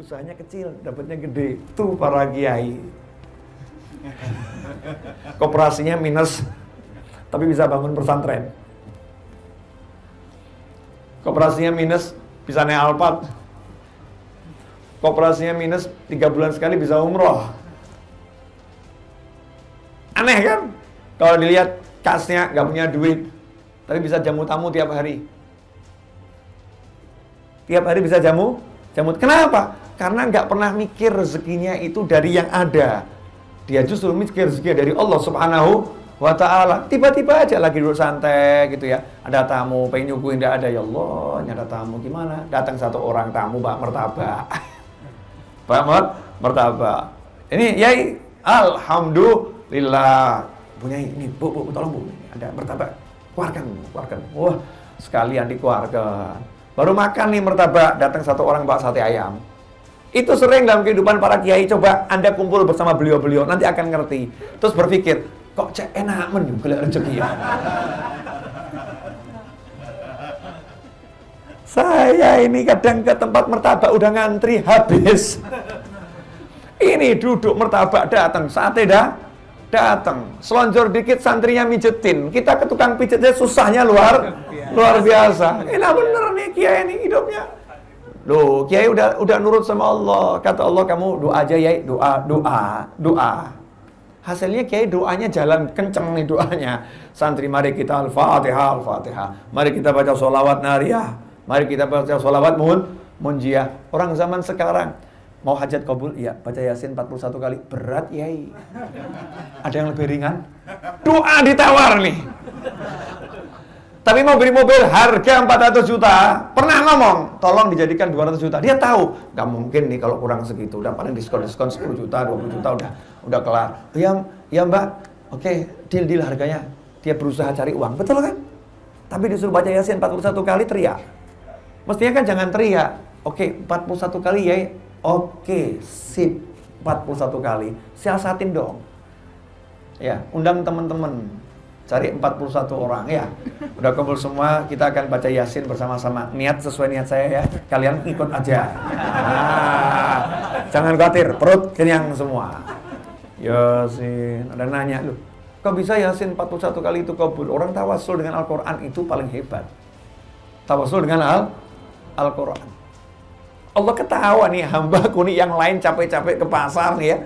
usahanya kecil, dapatnya gede. Tuh para kiai. Koperasinya minus, tapi bisa bangun pesantren. Koperasinya minus, bisa naik Alphard. Koperasinya minus, 3 bulan sekali bisa umroh. Aneh kan? Kalau dilihat kasnya nggak punya duit, tapi bisa jamu tamu tiap hari. Tiap hari bisa jamu. Kenapa? Karena nggak pernah mikir rezekinya itu dari yang ada. Dia justru mikir rezekinya dari Allah Subhanahu wa ta'ala. Tiba-tiba aja lagi duduk santai gitu ya. Ada tamu, pengen nyuguhin, nggak ada. Ya Allah, ini ada tamu gimana? Datang satu orang tamu, Pak Mertabak. Pak Mertabak. Ini Yai, alhamdulillah. Punya ini, bu, tolong bu. Ada Mertabak. Keluarkan. Wah, sekalian dikeluarkan. Baru makan nih martabak, datang satu orang bawa sate ayam. Itu sering dalam kehidupan para kiai. Coba Anda kumpul bersama beliau-beliau, nanti akan ngerti. Terus berpikir, kok cek enak men golek rezeki ya. Saya ini kadang ke tempat martabak udah ngantri habis. Ini duduk martabak datang, sate datang. Selonjor dikit santrinya mijetin. Kita ke tukang pijetnya susahnya luar biasa. Enak bener nih kiai ini hidupnya. Loh, kiai udah nurut sama Allah. Kata Allah, kamu doa aja ya, doa. Hasilnya kiai doanya jalan kenceng nih doanya. Santri mari kita Al-Fatihah. Mari kita baca sholawat nariyah. Mari kita baca sholawat munjiah. Orang zaman sekarang mau hajat kabul, iya, baca Yasin 41 kali. Berat, Yai. Ada yang lebih ringan? Doa ditawar nih. Tapi mau beli mobil harga 400 juta, pernah ngomong, tolong dijadikan 200 juta. Dia tahu, nggak mungkin nih kalau kurang segitu. Udah paling diskon 10 juta, 20 juta, udah kelar. Ya mbak, oke, deal harganya. Dia berusaha cari uang, betul kan? Tapi disuruh baca Yasin 41 kali teriak. Mestinya kan jangan teriak. Oke, 41 kali ya. Oke, sip. 41 kali. Siasatin dong. Ya, undang teman-teman. Cari 41 orang ya. Udah kumpul semua, kita akan baca Yasin bersama-sama. Niat sesuai niat saya ya. Kalian ikut aja. Nah, jangan khawatir, perut kenyang semua. Yasin, ada nanya loh. Kok bisa Yasin 41 kali itu kabul? Orang tawasul dengan Al-Qur'an itu paling hebat. Tawasul dengan Al-Qur'an. Allah ketawa nih hambaku nih yang lain capek-capek ke pasar nih ya.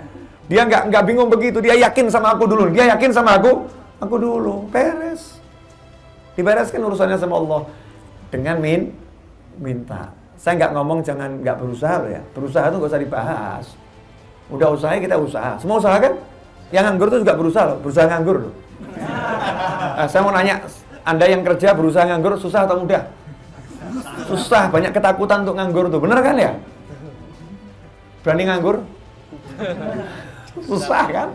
Dia nggak bingung begitu, dia yakin sama aku dulu. Dia yakin sama aku dulu. Beres. Dibereskan urusannya sama Allah dengan minta. Saya nggak ngomong jangan nggak berusaha loh ya. Berusaha itu nggak usah dibahas. Udah usaha kita usaha. Semua usaha kan? Yang nganggur itu juga berusaha loh. Berusaha nganggur loh. Saya mau nanya, Anda yang kerja berusaha nganggur susah atau mudah? Susah, banyak ketakutan untuk nganggur tuh, bener kan ya? Berani nganggur? Susah kan?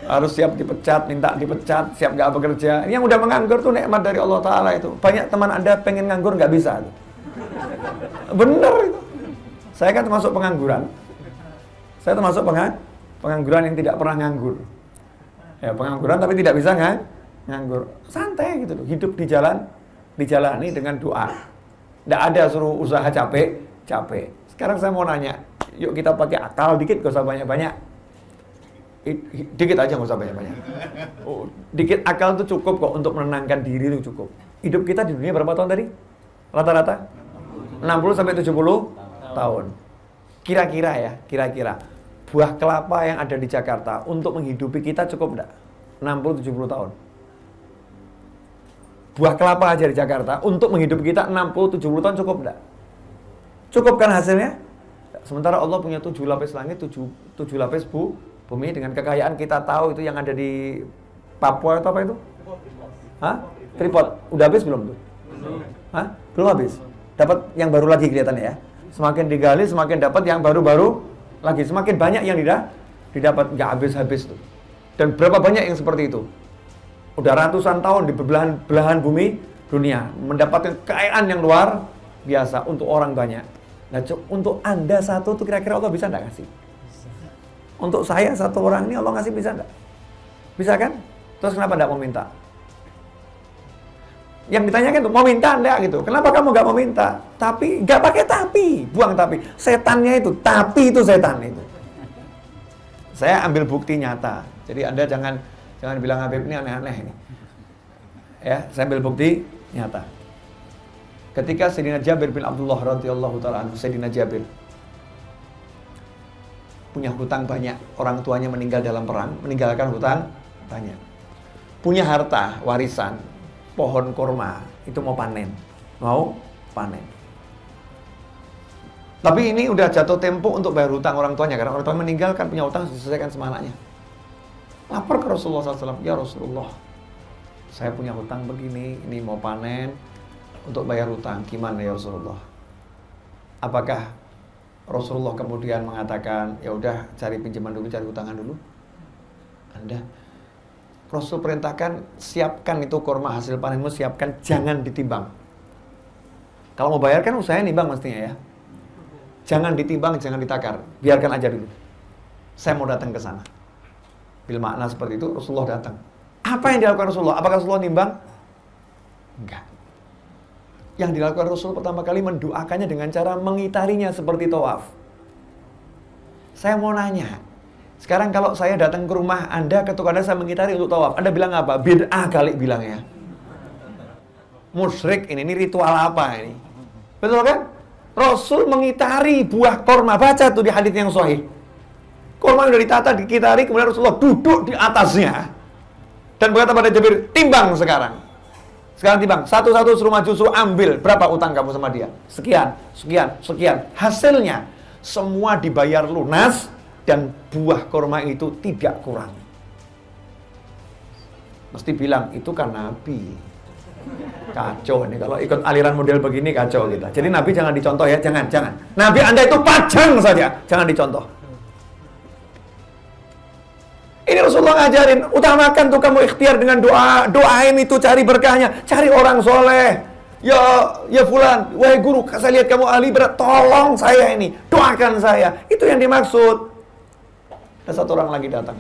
Harus siap dipecat, minta dipecat, siap gak bekerja. Yang udah menganggur tuh nikmat dari Allah Ta'ala itu. Banyak teman Anda pengen nganggur gak bisa tuh. Bener itu. Saya kan termasuk pengangguran. Saya termasuk pengangguran yang tidak pernah nganggur. Ya, pengangguran tapi tidak bisa nganggur. Santai gitu loh, hidup dijalani dengan doa. Nggak ada suruh usaha capek. Sekarang saya mau nanya, yuk kita pakai akal dikit, gak usah banyak-banyak. Dikit aja, gak usah banyak-banyak. Dikit akal itu cukup kok untuk menenangkan diri itu cukup. Hidup kita di dunia berapa tahun tadi? Rata-rata? 60-70 tahun. Kira-kira buah kelapa yang ada di Jakarta untuk menghidupi kita cukup enggak? 60-70 tahun. Buah kelapa aja di Jakarta untuk menghidupi kita 60-70 tahun cukup enggak? Cukup kan hasilnya? Sementara Allah punya 7 lapis langit, 7 lapis bumi dengan kekayaan kita tahu itu yang ada di Papua itu apa itu? Hah? Freeport. Udah habis belum tuh? Hah? Belum habis. Dapat yang baru lagi kelihatannya ya. Semakin digali semakin dapat yang baru-baru lagi. Semakin banyak yang didapat, nggak habis-habis tuh. Dan berapa banyak yang seperti itu? Udah ratusan tahun di belahan bumi dunia mendapatkan kekayaan yang luar biasa untuk orang banyak. Nah, untuk Anda satu tuh kira-kira Allah bisa enggak ngasih? Untuk saya satu orang ini Allah ngasih bisa enggak? Bisa kan? Terus kenapa enggak mau minta? Yang ditanyakan tuh, mau minta enggak gitu. Kenapa kamu nggak mau minta? Tapi, nggak pakai tapi. Buang tapi. Setannya itu, tapi itu setan itu. Saya ambil bukti nyata. Jadi Anda jangan bilang Habib ini aneh-aneh ini. Ya, saya ambil bukti nyata. Ketika Sayyidina Jabir bin Abdullah radhiyallahu ta'ala anhu, Sayyidina Jabir punya hutang banyak. Orang tuanya meninggal dalam perang, meninggalkan hutang banyak. Punya harta, warisan, pohon kurma, itu mau panen. Mau panen. Tapi ini udah jatuh tempo untuk bayar hutang orang tuanya. Karena orang tuanya meninggal kan punya hutang, diselesaikan sama anaknya. Lapor ke Rasulullah SAW, ya Rasulullah, saya punya hutang begini, ini mau panen untuk bayar hutang. Gimana ya Rasulullah? Apakah Rasulullah kemudian mengatakan, ya udah cari pinjaman dulu, cari hutangan dulu? Anda, Rasul perintahkan, siapkan itu kurma hasil panenmu, siapkan, jangan ditimbang. Kalau mau bayar kan usahanya nimbang mestinya ya. Jangan ditimbang, jangan ditakar, biarkan aja dulu. Saya mau datang ke sana. Bil makna seperti itu, Rasulullah datang. Apa yang dilakukan Rasulullah? Apakah Rasulullah nimbang? Enggak. Yang dilakukan Rasul pertama kali mendoakannya dengan cara mengitarinya seperti tawaf. Saya mau nanya, sekarang kalau saya datang ke rumah Anda, ketika Anda saya mengitari untuk tawaf, Anda bilang apa? Bid'ah kali bilangnya. Musyrik ini ritual apa ini? Betul kan? Rasul mengitari buah korma. Baca tuh di hadits yang sahih. Korma sudah ditata, dikitari, kemudian Rasulullah duduk di atasnya dan berkata pada Jabir, timbang sekarang. Sekarang timbang, satu-satu suruh maju, suruh ambil. Berapa utang kamu sama dia? Sekian, sekian, sekian. Hasilnya, semua dibayar lunas dan buah korma itu tidak kurang. Mesti bilang, itu kan Nabi. Kacau ini, kalau ikut aliran model begini kacau kita. Jadi Nabi jangan dicontoh ya, jangan. Nabi Anda itu pajang saja, jangan dicontoh. Ini Rasulullah ngajarin, utamakan tuh kamu ikhtiar dengan doa, doain itu, cari berkahnya, cari orang soleh. Ya fulan, wahai guru, saya lihat kamu ahli berat, tolong saya ini, doakan saya. Itu yang dimaksud. Ada satu orang lagi datang,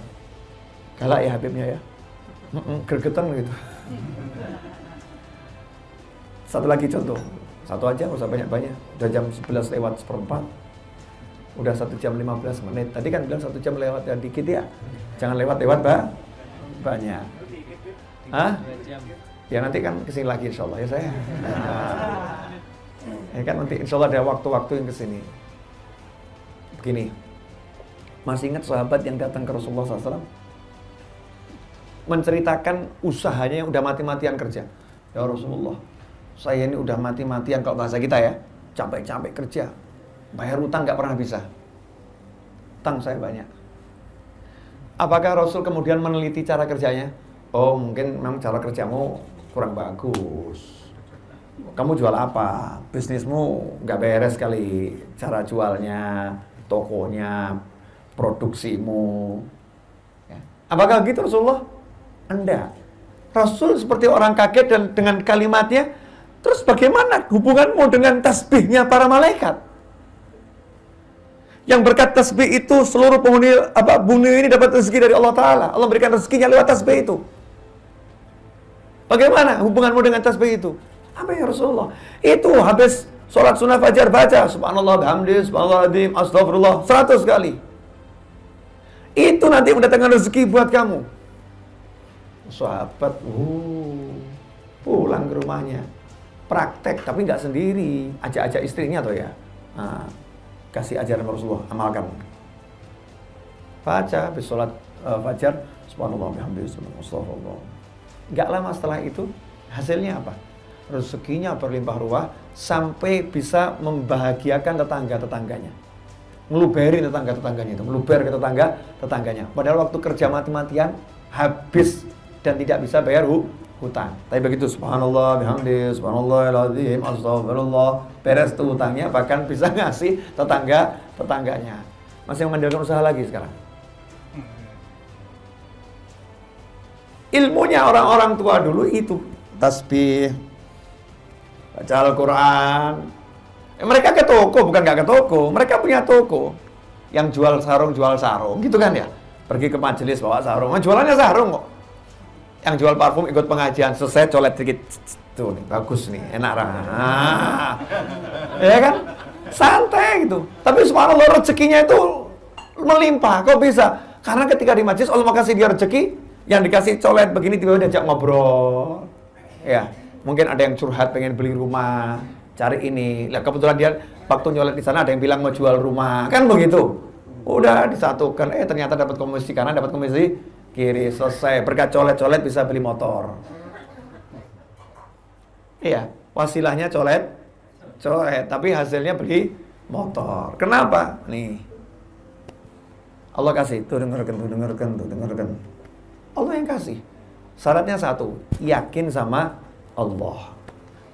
galak ya Habibnya ya, gregetan gitu. Satu lagi contoh, satu aja, usah banyak-banyak. Udah jam 11 lewat seperempat, udah 1 jam 15 menit. Tadi kan bilang 1 jam lewat ya dikit ya. Jangan lewat-lewat banyak. Hah? Ya nanti kan kesini lagi insya Allah ya saya. Ya kan nanti insya Allah ada waktu-waktu yang kesini. Begini, masih ingat sahabat yang datang ke Rasulullah SAW? Menceritakan usahanya yang udah mati-matian kerja. Ya Rasulullah, saya ini udah mati-matian, kalau bahasa kita ya, capek-capek kerja. Bayar utang gak pernah bisa. Utang saya banyak. Apakah Rasul kemudian meneliti cara kerjanya? Oh mungkin memang cara kerjamu kurang bagus. Kamu jual apa? Bisnismu gak beres kali. Cara jualnya, tokonya, produksimu. Ya. Apakah gitu Rasulullah? Enggak. Rasul seperti orang kaget dan dengan kalimatnya, terus bagaimana hubunganmu dengan tasbihnya para malaikat? Yang berkat tasbih itu seluruh penghuni bumi ini dapat rezeki dari Allah Ta'ala. Allah berikan rezekinya lewat tasbih itu. Bagaimana hubunganmu dengan tasbih itu? Apa ya Rasulullah? Itu habis sholat sunnah fajar baca subhanallah bihamdi, subhanallah adzim, astagfirullah 100 kali. Itu nanti mendatangkan rezeki buat kamu. Sahabat pulang ke rumahnya, praktek tapi nggak sendiri, ajak-ajak istrinya tuh ya. Nah, kasih ajaran Rasulullah, amalkan. Baca habis sholat fajar, subhanallah bihamdihi, subhanallah. Nggak lama setelah itu, hasilnya apa? Rezekinya berlimpah ruah sampai bisa membahagiakan tetangga-tetangganya. Ngeluberin tetangga-tetangganya itu, meluber ke tetangga-tetangganya. Padahal waktu kerja mati-matian habis dan tidak bisa bayar hutang. Tapi begitu subhanallah bihamdihi, subhanallahil astagfirullah, beres tuh hutangnya, bahkan bisa ngasih tetangganya. Masih mengandalkan usaha lagi sekarang. Ilmunya orang-orang tua dulu itu tasbih, baca Al-Quran. Mereka ke toko, bukan nggak ke toko, mereka punya toko yang jual sarung, gitu kan ya. Pergi ke majelis bawa sarung, jualannya sarung kok. Yang jual parfum ikut pengajian, selesai colet dikit. Tuh nih, bagus nih, enak ya kan? Santai gitu. Tapi subhanallah rezekinya itu melimpah. Kok bisa? Karena ketika di majlis Allah kasih dia rezeki, yang dikasih colet begini tiba-tiba diajak ngobrol. Ya, mungkin ada yang curhat pengen beli rumah, cari ini. Lah kebetulan dia waktu nyolet di sana ada yang bilang mau jual rumah, kan begitu. Udah disatukan, ternyata dapat komisi kanan, dapat komisi kiri, selesai. Berkat colet-colet bisa beli motor. Iya, wasilahnya colet, tapi hasilnya beli motor. Kenapa? Nih, Allah kasih, tuh dengarkan. Allah yang kasih. Syaratnya satu, yakin sama Allah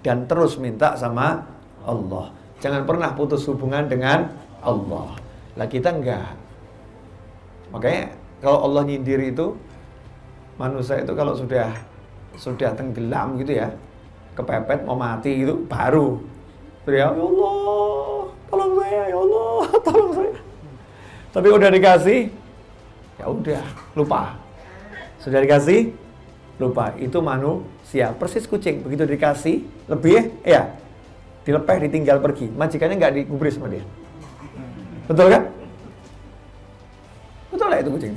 dan terus minta sama Allah. Jangan pernah putus hubungan dengan Allah. Lah kita enggak. Makanya kalau Allah nyindir itu, manusia itu kalau sudah tenggelam gitu ya, kepepet mau mati gitu, baru ya Allah tolong saya, ya Allah tolong saya. Tapi udah dikasih, ya udah lupa. Sudah dikasih, lupa. Itu manusia, persis kucing. Begitu dikasih lebih, ya dilepeh, ditinggal pergi. Majikannya nggak digubris sama dia. Betul kan? Betul lah itu kucing.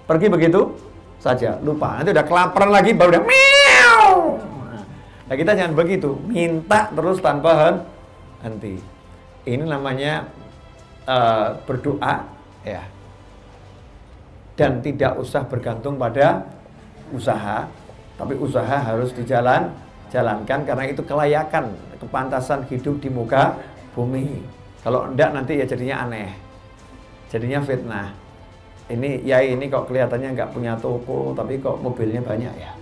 Pergi begitu saja, lupa. Nanti udah kelaparan lagi, baru udah meow. Nah kita jangan begitu, minta terus tanpa henti. Ini namanya berdoa, ya. Dan tidak usah bergantung pada usaha, tapi usaha harus dijalankan karena itu kelayakan, kepantasan hidup di muka bumi. Kalau enggak nanti ya jadinya aneh, jadinya fitnah. Ini kok kelihatannya nggak punya toko, tapi kok mobilnya banyak ya.